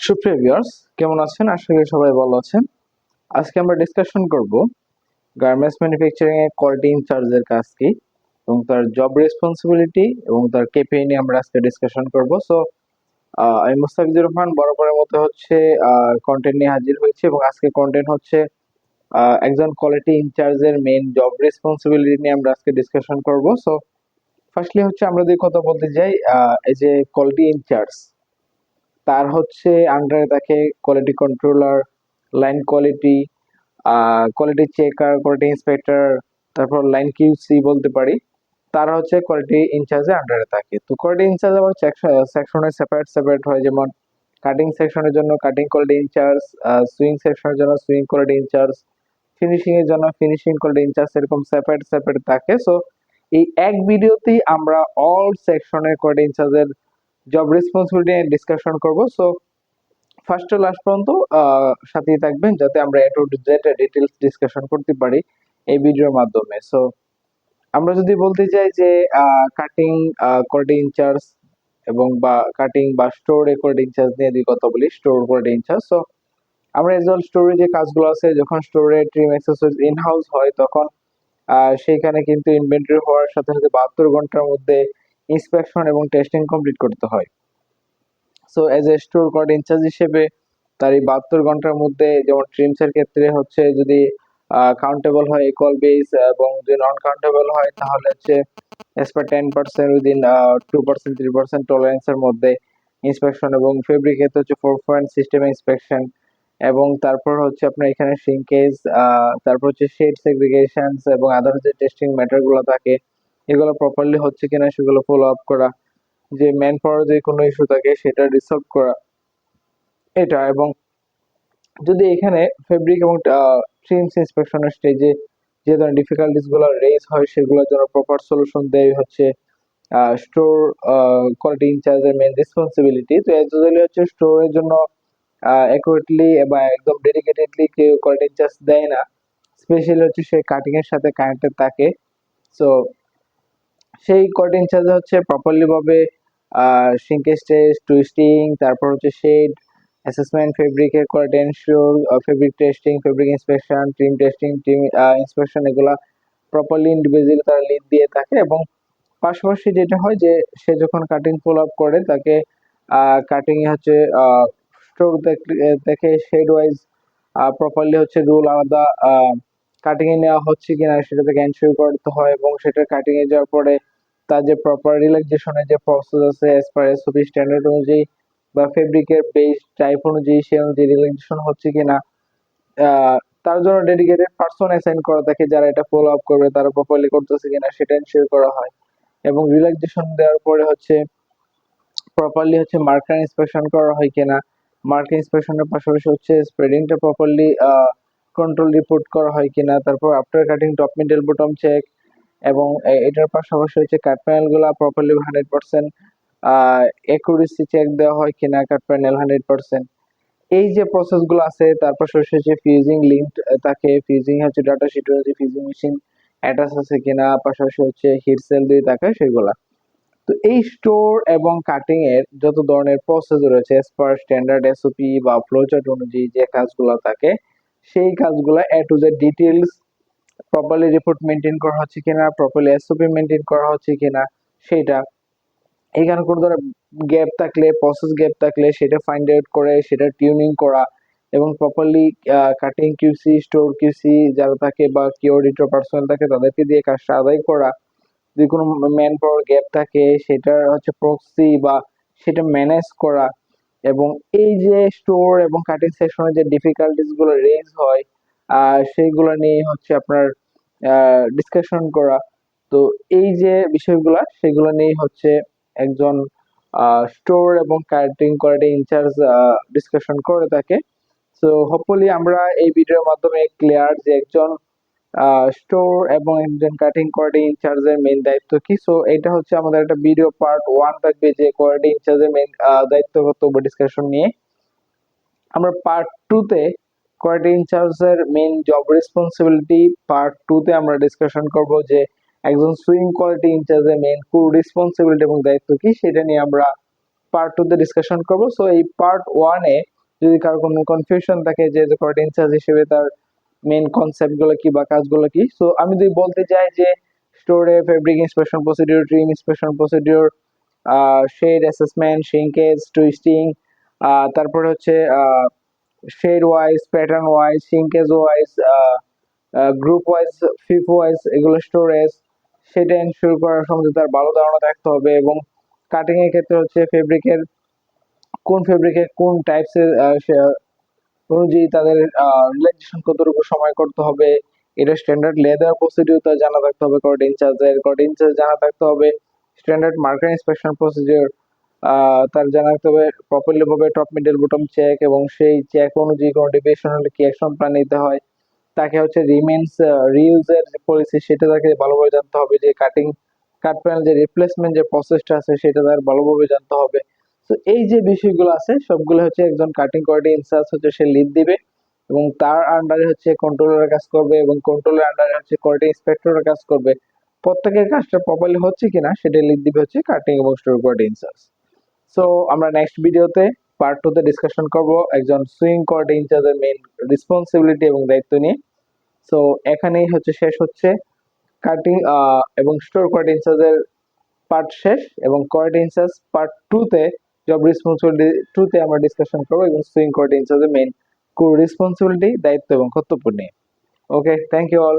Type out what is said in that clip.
সুপ্রিয় ভিউয়ার্স, কেমন আছেন? আশা করি সবাই ভালো আছেন। আজকে আমরা ডিসকাশন করব গার্মেন্টস ম্যানুফ্যাকচারিং এর কোয়ালিটি ইনচার্জের কাজ কি এবং তার জব রেসপন্সিবিলিটি এবং তার কেপিআই নিয়ে আমরা আজকে ডিসকাশন করব। সো আমি মুস্তাফিজুর রহমান বরাবরের মতো হচ্ছে কন্টেন্ট নিয়ে হাজির হয়েছি এবং আজকে কন্টেন্ট হচ্ছে একজন কোয়ালিটি ইনচার্জের মেইন জব রেসপন্সিবিলিটি নিয়ে আমরা আজকে ডিসকাশন করব। সো ফার্স্টলি হচ্ছে আমরা যদি কথা বলতে যাই, এই যে কোয়ালিটি ইনচার্জ তার হচ্ছে আন্ডারে থাকে quality controller, line quality, quality checker, quality inspector, তারপর লাইন কিউসি বলতে পারি। তারা হচ্ছে কোয়ালিটি ইনচার্জের আন্ডারে থাকে। তো কোয়ালিটি ইনচার্জ আবার সেকশনে সেপারেট সেপারেট হয়, যেমন কাটিং সেকশনের জন্য কাটিং কোয়ালিটি ইনচার্জ, সুইং সেকশনের জন্য সুইং কোয়ালিটি ইনচার্জ, ফিনিশিং এর জন্য ফিনিশিং কোয়ালিটি ইনচার্জ, এরকম সেপারেট সেপারেট থাকে। সো এই এক ভিডিওতেই আমরা অল সেকশনের কোয়ালিটি ইনচার্জের জব রেসপন্সিবিলিটি নিয়ে ডিসকাশন করব। সো ফার্স্ট টু লাস্ট পর্যন্ত সাথেই থাকবেন, যাতে আমরা এ টু জেড ডিটেইলস ডিসকাশন করতে পারি এই ভিডিওর মাধ্যমে। সো আমরা যদি বলতে চাই যে কাটিং কোয়ালিটি ইনচার্জ এবং বা কাটিং বা স্টোর কোয়ালিটি ইনচার্জ নিয়ে যদি কথা বলি, স্টোর কোয়ালিটি ইনচার্জ। সো আমরা এজ ওয়েল স্টোরে যে কাজগুলো আছে, যখন স্টোরে ট্রিম অ্যাক্সেসরিজ ইন হাউস হয় তখন সেইখানে কিন্তু ইনভেন্টরি হওয়ার সাথে সাথে 72 ঘন্টার মধ্যে ইন্সপেকশন এবং টেস্টিং কমপ্লিট করতে হয়। So as a store quality incharge হিসেবে তার এই 72 ঘন্টার মধ্যে, যেমন ট্রিমস এর ক্ষেত্রে হচ্ছে যদি কাউন্টেবল হয় ইকুয়াল বেস, এবং যদি নন কাউন্টেবল হয় তাহলে হচ্ছে এস পার 10% উইদিন 2% 3% টলারেন্সের মধ্যে ইন্সপেকশন, এবং ফেব্রিক ক্ষেত্রে হচ্ছে 4 পয়েন্ট সিস্টেম ইন্সপেকশন, এবং তারপর হচ্ছে আপনার এখানে শ্রিঙ্কেজ, তারপর হচ্ছে শেড সেগ্রিগেশনস এবং আদার যে টেস্টিং ম্যাটারগুলো থাকে এগুলো প্রপারলি হচ্ছে কিনা সেগুলো ফলো আপ করা, যে ম্যান পাওয়ার যদি কোনো ইস্যু থাকে সেটা রিসলভ করা এটা। এবং যদি এখানে ফেব্রিক এবং ট্রিমস ইন্সপেকশনের স্টেজে যে ধরনের ডিফিকাল্টিস গুলো রেজ হয় সেগুলোর জন্য প্রপার সলিউশন দেয় হচ্ছে স্টোর কোয়ালিটি ইনচার্জের মেইন রেসপন্সিবিলিটি। তো এজন্য হচ্ছে স্টোরের জন্য অ্যাকুরেটলি বা একদম ডেডিকেটেডলি কেউ কোয়ালিটি ইনচার্জ দেয় না, স্পেশালি হচ্ছে সে কাটিং এর সাথে কানেক্টেড থাকে। সো সেই কোয়ালিটি ইনচার্জ হচ্ছে প্রপারলি ভাবে শ্রিঙ্কেজ টেস্ট, টুইস্টিং, তারপর হচ্ছে শেড অ্যাসেসমেন্ট, ফেব্রিকের quality ensure, fabric testing, fabric inspection, trim testing, trim inspection, এগুলা প্রপারলি ইন্ডিভিজুয়ালি তারা লিড দিয়ে থাকে। এবং পাশাপাশি যেটা হয় যে সে যখন কাটিং ফলো আপ করে তাকে কাটিং এ হচ্ছে স্টোর দেখে শেড ওয়াইজ প্রপারলি হচ্ছে রুল আলাদা কাটিং এ নেওয়া হচ্ছে কিনা সেটা থেকে এনশিওর করতে হয়, এবং সেটা কাটিং এ যাওয়ার পরে তার যে প্রপার রিল্যাক্সেশনের যে প্রসেস আছে অ্যাজ পার এসওপি স্ট্যান্ডার্ড অনুযায়ী বা ফেব্রিকের বেস টাইপ অনুযায়ী সে অনুযায়ী রিল্যাক্সেশন হচ্ছে কিনা, তার জন্য ডেডিকেটেড পার্সন অ্যাসাইন করা থাকে যারা এটা ফলো আপ করবে, তারা প্রপারলি করতেছে কিনা সেটা এনশিওর করা হয়। এবং রিল্যাক্সেশন দেওয়ার পরে হচ্ছে প্রপারলি হচ্ছে মার্কার ইন্সপেকশন করা হয় কিনা, মার্কার ইন্সপেকশনের পাশাপাশি হচ্ছে স্প্রেডিংটা প্রপারলি কন্ট্রোল রিপোর্ট করা হয় কিনা, তারপর after cutting top middle bottom check, এবং এটার পাশাপাশি হচ্ছে কাট প্যানেল গুলা প্রপারলি 100% অ্যাকুরেসি চেক দেওয়া হয় কিনা, কাট প্যানেল 100%। এই যে প্রসেস গুলো আছে, তার পাশাপাশি হচ্ছে ফিউজিং লিঙ্ক থাকে, ফিউজিং হচ্ছে ডাটা শিট হচ্ছে ফিউজিং মেশিন অ্যাটাচ আছে কিনা, পাশাপাশি হচ্ছে হিট সেল দিয়ে থাকে সেগুলা। তো এই স্টোর এবং কাটিং এর যত ধরনের প্রসেস রয়েছে এস পার স্ট্যান্ডার্ড এসওপি বা ফ্লোচার্ট অনুযায়ী যে কাজগুলো থাকে, সেই কাজগুলো A to Z details properly report maintain করা হচ্ছে কিনা, প্রপারলি এসওপি মেনটেন করা হচ্ছে কিনা সেটা, এখানে কোনো ধরনের গ্যাপ থাকলে, প্রসেস গ্যাপ থাকলে সেটা ফাইন্ড আউট করে সেটা টিউনিং করা, এবং properly cutting QC, store QC যারা থাকে বা কি অডিটর পার্সোনাল থাকে তাদেরকে দিয়ে কাজটা আদায় করা। যদি কোনো ম্যান পাওয়ার গ্যাপ থাকে সেটা হচ্ছে প্রক্সি বা সেটা ম্যানেজ করা। এবং এই যে স্টোর এবং কাটিং সেকশনে যে ডিফিকাল্টিস গুলো রেজ হয় সেইগুলো নিয়ে হচ্ছে আপনার ডিসকাশন করা। তো এই যে বিষয়গুলা সেগুলো নিয়ে হচ্ছে একজন স্টোর এবং কাটিং কোয়ালিটি ইনচার্জ ডিসকাশন করে থাকে। সো হোপফুলি আমরা এই ভিডিওর মাধ্যমে ক্লিয়ার যে একজন স্টোর এবং একজন কাটিং কোয়ালিটি ইনচার্জের মেইন দায়িত্ব কি। সো এটা হচ্ছে আমাদের একটা ভিডিও পার্ট 1 থাকবে যে কোয়ালিটি ইনচার্জের মেইন দায়িত্ব কর্তব্য ডিসকাশন নিয়ে। আমরা পার্ট 2 তে কোয়ালিটি ইনচার্জের মেইন জব রেসপন্সিবিলিটি পার্ট 2 তে আমরা ডিসকাশন করব যে একজন সুইং কোয়ালিটি ইনচার্জের মেইন কোর রেসপন্সিবিলিটি এবং দায়িত্ব কি সেটা নিয়ে আমরা পার্ট 2 তে ডিসকাশন করব। সো এই পার্ট 1 এ যদি কারো কোনো কনফিউশন থাকে যে কোয়ালিটি ইনচার্জ হিসেবে তার মেইন কনসেপ্ট গুলো কি বা কাজগুলো কি, সো আমি যদি বলতে চাই যে স্টোরে fabric inspection procedure, trim inspection procedure, shade assessment, shrinkage, twisting, তারপরে হচ্ছে shade wise, pattern wise, shrinkage wise, group wise, ফিফ ওয়াইজ, এগুলো স্টোরেজ সেটা এনশিওর করার সম্বন্ধে তার ভালো ধারণা থাকতে হবে। এবং কাটিং এর ক্ষেত্রে হচ্ছে ফেব্রিকের কোন ফেব্রিকের কোন টাইপসের অনুযায়ী তাদের রিল্যাক্সেশন কতটুকু সময় করতে হবে, এটা স্ট্যান্ডার্ড লেদার প্রসিডিউর তার জানা থাকতে হবে। কোয়ালিটি ইনচার্জ জানা থাকতে হবে স্ট্যান্ডার্ড মার্কার ইন্সপেকশন প্রসিডিউর, তার জানা থাকতে হবে প্রপারলি ভাবে টপ মিডল বটম চেক, এবং সেই চেক অনুযায়ী কোনো ডেভিয়েশন হলে কি অ্যাকশন প্ল্যান নিতে হয়। তাকে হচ্ছে রিমেন্স রিইউজের যে পলিসি সেটা তাকে ভালোভাবে জানতে হবে, যে কাট প্যানেল যে রিপ্লেসমেন্ট যে প্রসেসটা আছে সেটা তার ভালোভাবে জানতে হবে। তো এই যে বিষয়গুলো আছে সবগুলো হচ্ছে একজন কাটিং কোয়ালিটি ইনচার্জ হচ্ছে সে লিড দিবে, এবং তার আন্ডারে হচ্ছে কন্ট্রোলার কাজ করবে, এবং কন্ট্রোলার আন্ডারে হচ্ছে কোয়ালিটি ইন্সপেক্টরের কাজ করবে। প্রত্যেকের কাজটা প্রপারলি হচ্ছে কিনা সেটা লিড দিবে হচ্ছে কাটিং এবং স্টোর কোয়ালিটি ইনচার্জ। সো আমরা নেক্সট ভিডিওতে পার্ট 2 তে ডিসকাশন করব একজন সুইং কোয়ালিটি ইনচার্জের মেইন রেসপন্সিবিলিটি এবং দায়িত্ব নিয়ে। সো এখানেই হচ্ছে শেষ হচ্ছে কাটিং এবং স্টোর কোয়ালিটি ইনচার্জের পার্ট শেষ, এবং কোয়ালিটি ইনচার্জ পার্ট 2 তে জব রেসপন্সিবিলিটি 2 তে আমরা ডিসকাশন করব এবং সুইং কোয়ালিটি ইনচার্জের মেইন রেসপন্সিবিলিটি, দায়িত্ব এবং কর্তব্য নিয়ে। ওকে, থ্যাংক ইউ অল।